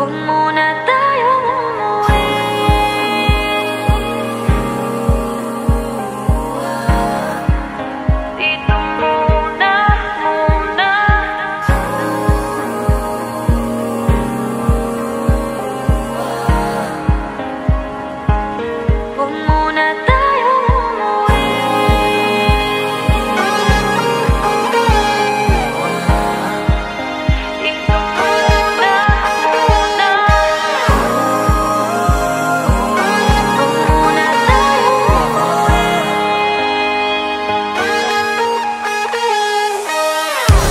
Huwag muna tayong umuwi. Dito muna, muna. Huwag muna tayong umuwi. Dito muna, muna. Huwag muna tayong umuwi.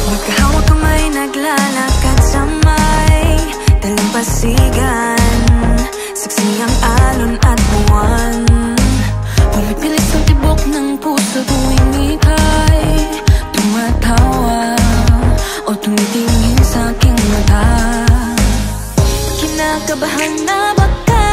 Magkahawak kamay, naglalakad sa may dalampasigan. Saksi ang alon at buwan. Pumipilis ang tibok ng puso tuwing ika'y tumatawa o tumitingin sa aking mata. Kinakabahan na baka